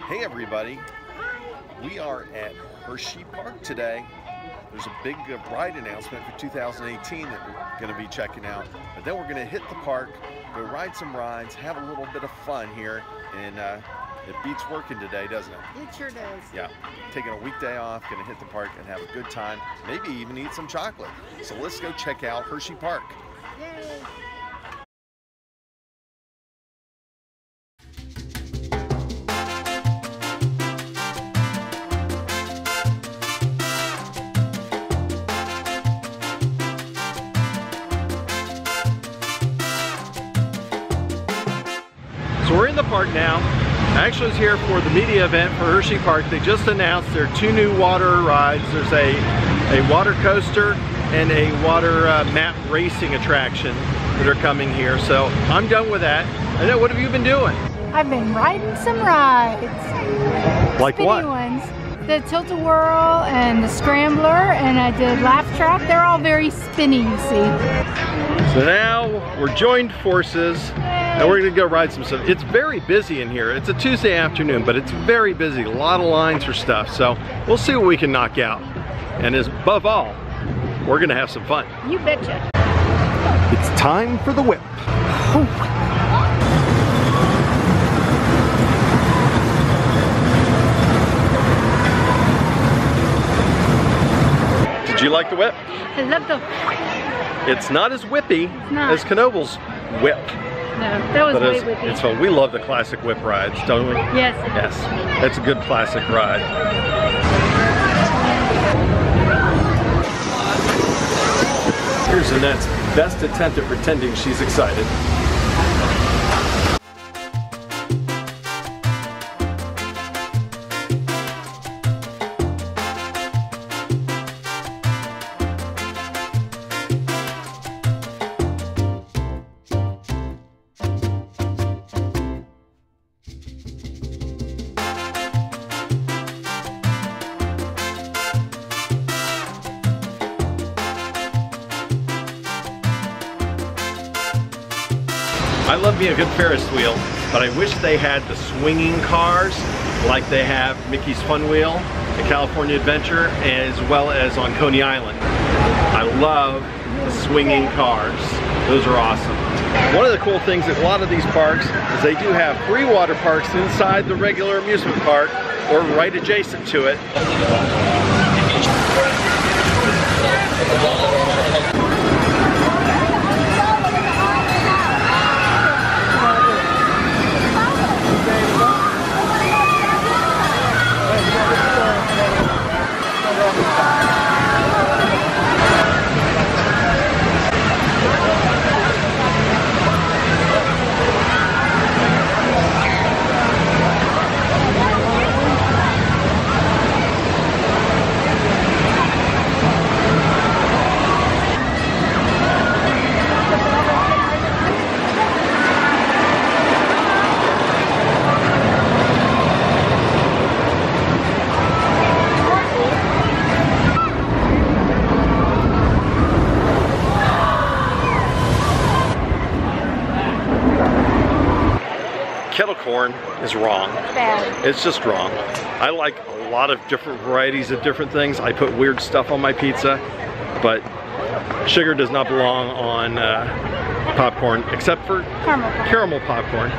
Hey everybody, we are at Hershey Park today. There's a big ride announcement for 2018 that we're going to be checking out. But then we're going to hit the park, go ride some rides, have a little bit of fun here, and it beats working today, doesn't it? It sure does. Yeah, taking a weekday off, going to hit the park and have a good time, maybe even eat some chocolate. So let's go check out Hershey Park. Yay! So we're in the park now. I actually was here for the media event for Hershey Park. They just announced there are two new water rides. There's a water coaster and a water map racing attraction that are coming here. So I'm done with that. And then what have you been doing? I've been riding some rides. Like Spinny what? ones. The Tilt-A-Whirl and the Scrambler, and I did Laugh Track. They're all very spinny, you see. So now we're joined forces and we're gonna go ride some stuff. It's very busy in here. It's a Tuesday afternoon, but it's very busy. A lot of lines for stuff. So we'll see what we can knock out. And above all, we're gonna have some fun. You betcha. It's time for the whip. Did you like the whip? I love the... It's not as whippy as Knobel's whip. No, that was But way it's, whippy. it's fun. We love the classic whip rides, don't we? Yes. Yes. It's a good classic ride. Here's Annette's best attempt at pretending she's excited. I love me a good Ferris wheel, but I wish they had the swinging cars like they have Mickey's Fun Wheel at California Adventure, as well as on Coney Island. I love the swinging cars. Those are awesome. One of the cool things at a lot of these parks is they do have free water parks inside the regular amusement park or right adjacent to it. Kettle corn is wrong. Bad. It's just wrong. I like a lot of different varieties of different things. I put weird stuff on my pizza, but sugar does not belong on popcorn, except for caramel popcorn.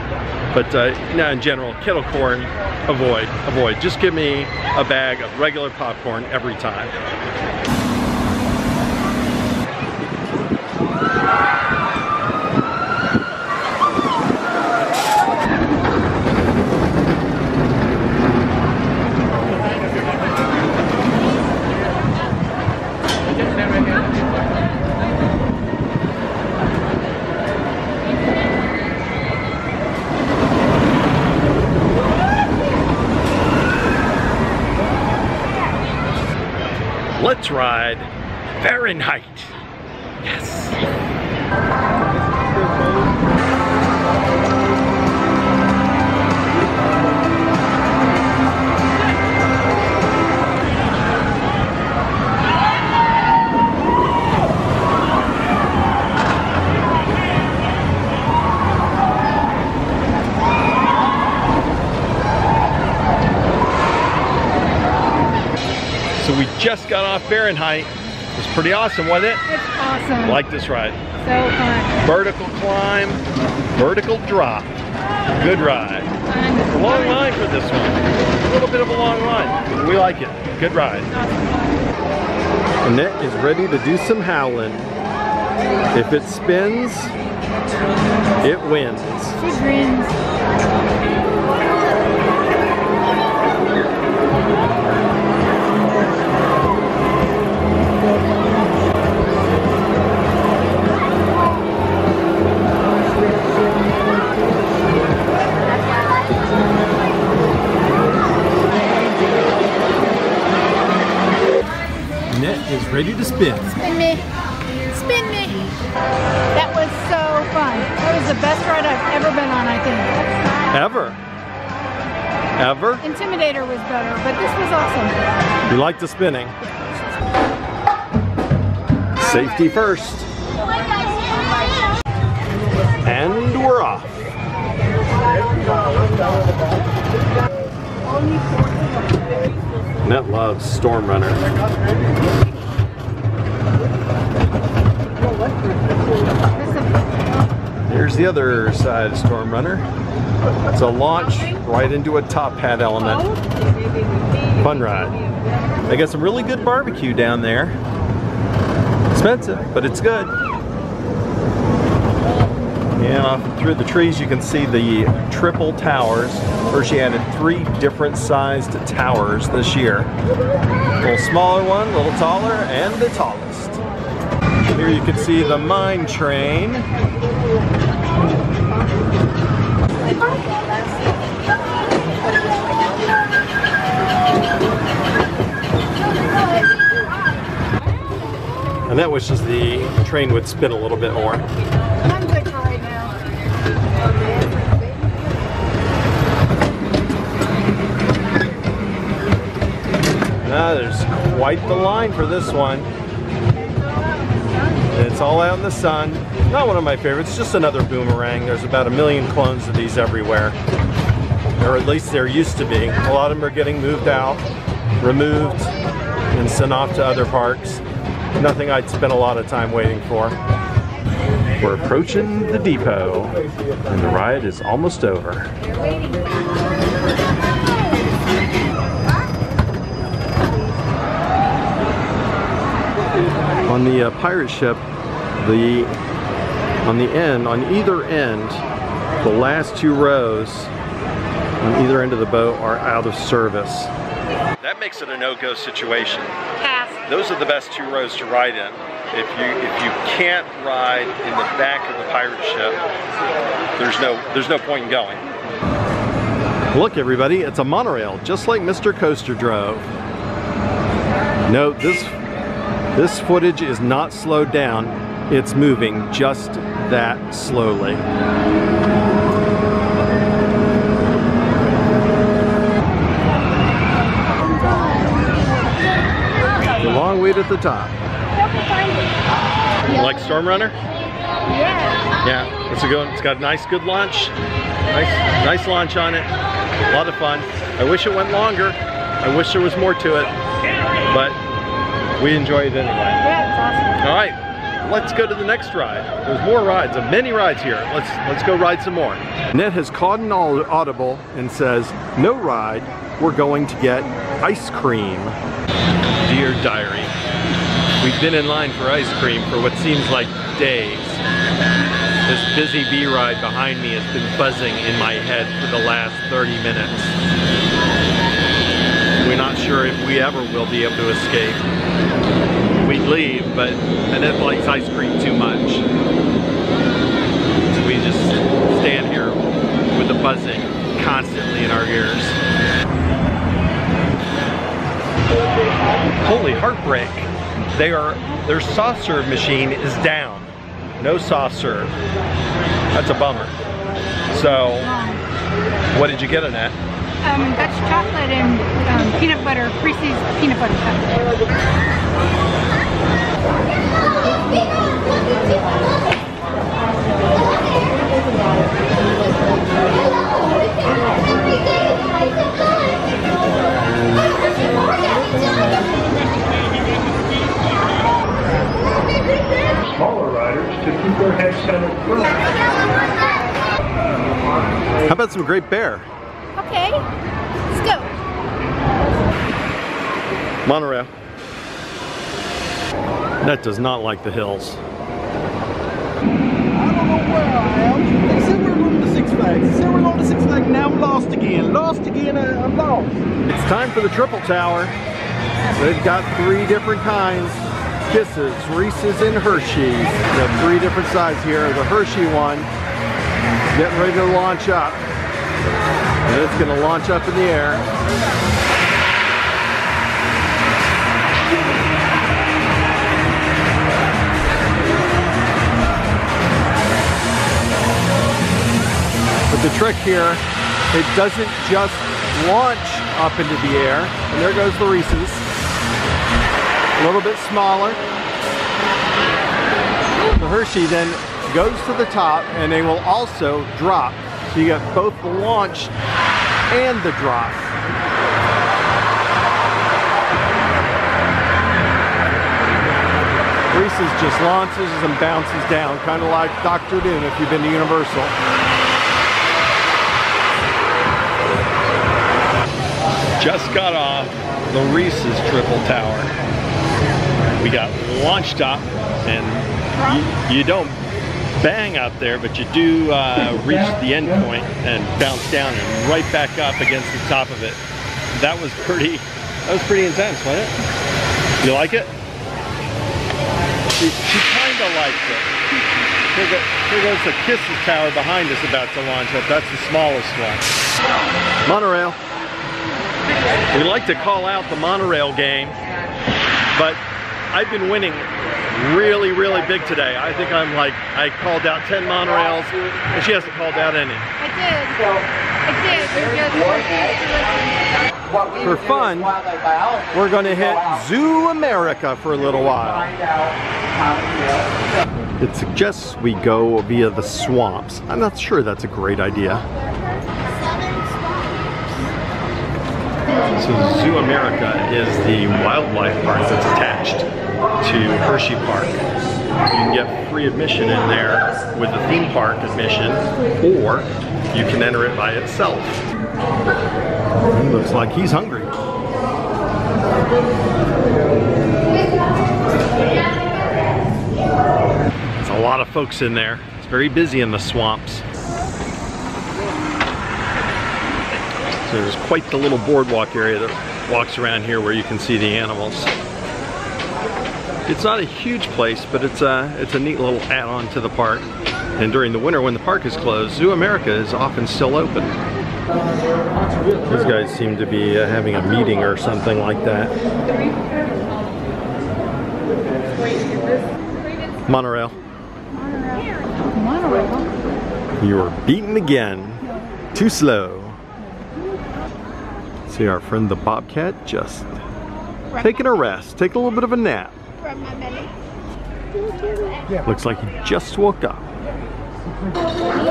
But no, in general, kettle corn, avoid. Just give me a bag of regular popcorn every time. Let's ride Fahrenheit. Yes. we just got off Fahrenheit. It was pretty awesome, wasn't it? It's awesome. I like this ride. So fun. Vertical climb, vertical drop. Good ride. A long line for this one. A little bit of a long line. We like it. Good ride. Annette is ready to do some howling. If it spins, it wins. She grins. Annette is ready to spin. Spin me. Spin me. That was so fun. That was the best ride I've ever been on, I think. Ever? Ever? Intimidator was better, but this was awesome. You like the spinning? Safety first. And we're off. Annette loves Storm Runner. Here's the other side of Storm Runner. It's a launch right into a top hat element. Fun ride. They got some really good barbecue down there. Expensive, but it's good. And off through the trees you can see the triple towers. Hershey added 3 different sized towers this year. A little smaller one, a little taller, and the tallest. Here you can see the mine train. Annette wishes the train would spin a little bit more. I'm good for right now. Now there's quite the line for this one. It's all out in the sun. Not one of my favorites, just another boomerang. There's about 1 million clones of these everywhere. Or at least there used to be. A lot of them are getting moved out, removed, and sent off to other parks. Nothing I'd spend a lot of time waiting for. We're approaching the depot, and the ride is almost over. On the pirate ship, on either end, the last 2 rows on either end of the boat are out of service. That makes it a no-go situation. Pass. Those are the best 2 rows to ride in. If you can't ride in the back of the pirate ship, there's no point in going. Look everybody, it's a monorail, just like Mr. Coaster drove. No, this footage is not slowed down. It's moving just that slowly. A long wait at the top. You like Storm Runner? Yeah. Yeah, it's got a nice, good launch. Nice launch on it. A lot of fun. I wish it went longer. I wish there was more to it, but we enjoy it anyway. Yeah, it's awesome. All right, let's go to the next ride. There's more rides, many rides here. Let's go ride some more. Annette has caught an audible and says, "No ride, we're going to get ice cream." Dear diary, we've been in line for ice cream for what seems like days. This busy bee ride behind me has been buzzing in my head for the last 30 minutes. We're not sure if we ever will be able to escape. We'd leave, but Annette likes ice cream too much. So we just stand here with the buzzing constantly in our ears. Holy heartbreak. Their soft serve machine is down. No soft serve. That's a bummer. So, what did you get, Annette? Dutch chocolate and peanut butter, Reese's peanut butter chocolate. about some Great Bear? Okay, let's go. Monorail. That does not like the hills. I don't know where I am. They said we were going to Six Flags. They said we're going to Six Flags. Now I'm lost again. Lost again. I'm lost. It's time for the Triple Tower. They've got 3 different kinds. Kisses, Reese's, and Hershey's. They have 3 different sizes here. The Hershey one, getting ready to launch up. And it's going to launch up in the air. But the trick here, it doesn't just launch up into the air. And there goes the Reese's. A little bit smaller. The Hershey then goes to the top and they will also drop. So you get both the launch and the drop. Reese's just launches and bounces down, kind of like Dr. Doom if you've been to Universal. Just got off the Reese's Triple Tower. We got launched up, and you don't bang out there, but you do reach the end point and bounce down and right back up against the top of it. That was pretty intense, wasn't it? You like it? She kind of liked it. Here goes the Kisses Tower behind us about to launch up. That's the smallest one. Monorail. We like to call out the monorail game, but I've been winning really, really big today. I think I called out 10 monorails, and she hasn't called out any. I did. For fun, we're going to hit Zoo America for a little while. It suggests we go via the swamps. I'm not sure that's a great idea. So Zoo America is the wildlife park that's attached to Hershey Park. You can get free admission in there with the theme park admission, or you can enter it by itself. He looks like he's hungry. There's a lot of folks in there. It's very busy in the swamps. So there's quite the little boardwalk area that walks around here where you can see the animals. It's not a huge place, but it's a neat little add-on to the park. And during the winter when the park is closed, Zoo America is often still open. These guys seem to be having a meeting or something like that. Monorail. Monorail. You were beaten again. Too slow. See our friend the bobcat just taking a rest, taking a little bit of a nap. Looks like he just woke up.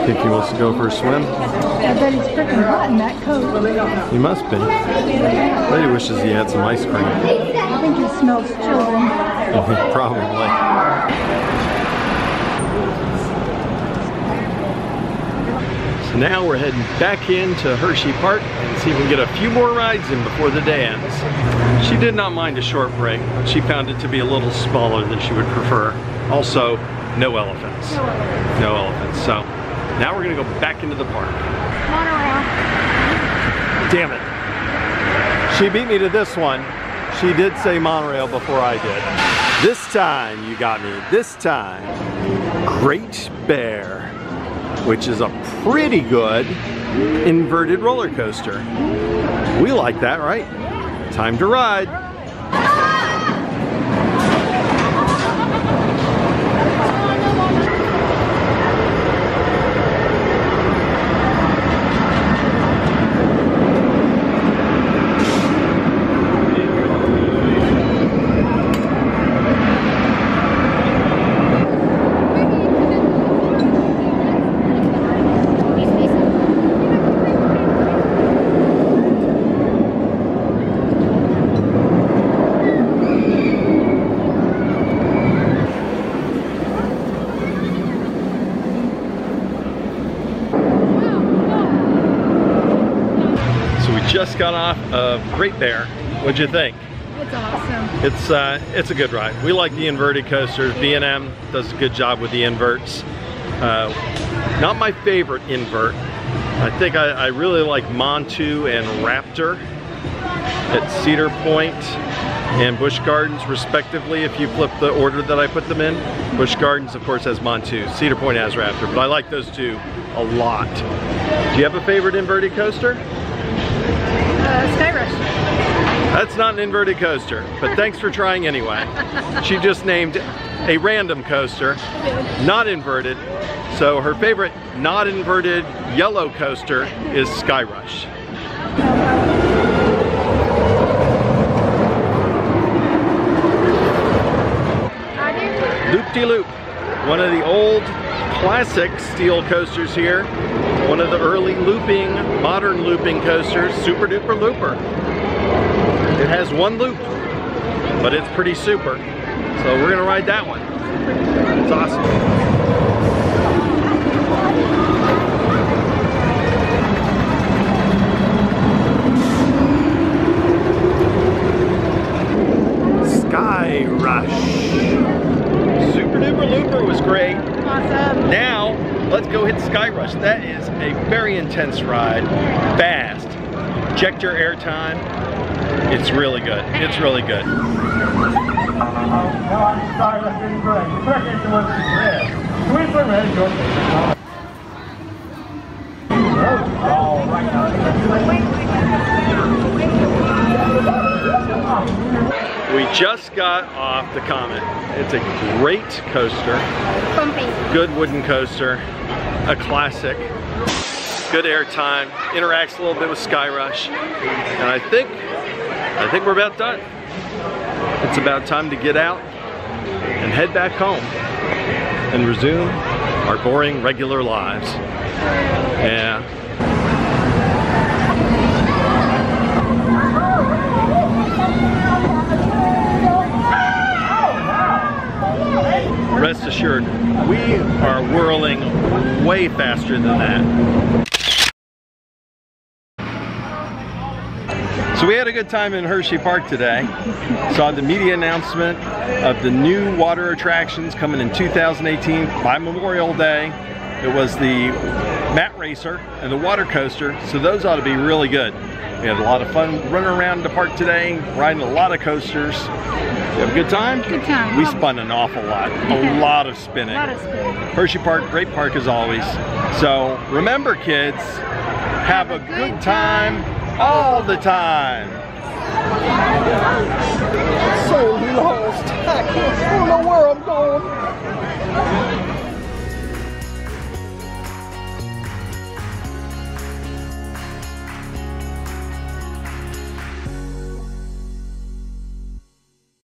Think he wants to go for a swim? I bet he's freaking hot in that coat. He must be. I bet he wishes he had some ice cream. I think he smells children. Probably. So now we're heading back into Hershey Park and see if we can get a few more rides in before the day ends. She did not mind a short break. She found it to be a little smaller than she would prefer. Also, no elephants. No elephants. So now we're gonna go back into the park. Monorail. Damn it. She beat me to this one. She did say monorail before I did. This time you got me. This time. Great Bear, which is a pretty good inverted roller coaster. We like that, right? Time to ride. just got off of Great Bear. What'd you think? It's awesome. It's a good ride. We like the inverted coasters. B&M does a good job with the inverts. Not my favorite invert. I think I really like Montu and Raptor at Cedar Point and Busch Gardens respectively, if you flip the order that I put them in. Busch Gardens of course has Montu, Cedar Point has Raptor, but I like those two a lot. Do you have a favorite inverted coaster? Sky Rush. That's not an inverted coaster, but thanks for trying anyway. She just named a random coaster, not inverted, so her favorite not inverted yellow coaster is Sky Rush. Loop-de-loop, one of the old classic steel coasters here. One of the early looping, modern looping coasters, Super Duper Looper. It has one loop, but it's pretty super. So we're gonna ride that one. It's awesome. Sky Rush. Super Duper Looper was great. Awesome. Now, let's go hit Sky Rush. That is a very intense ride, fast. Check your airtime. It's really good. It's really good. We just got off the Comet. It's a great coaster. Bumpy. Good wooden coaster. A classic. Good airtime. Interacts a little bit with Sky Rush. And I think we're about done. It's about time to get out and head back home and resume our boring regular lives. Yeah. Rest assured, we are whirling way faster than that. So we had a good time in Hershey Park today. Saw the media announcement of the new water attractions coming in 2018 by Memorial Day. It was the Mat Racer and the water coaster, so those ought to be really good. We had a lot of fun running around the park today, riding a lot of coasters. You have a good time? Good time. We spun an awful lot. A lot of spinning. A lot of spinning. Hershey Park, great park as always. So remember kids, have a good time all the time. So lost. I don't know where I'm going.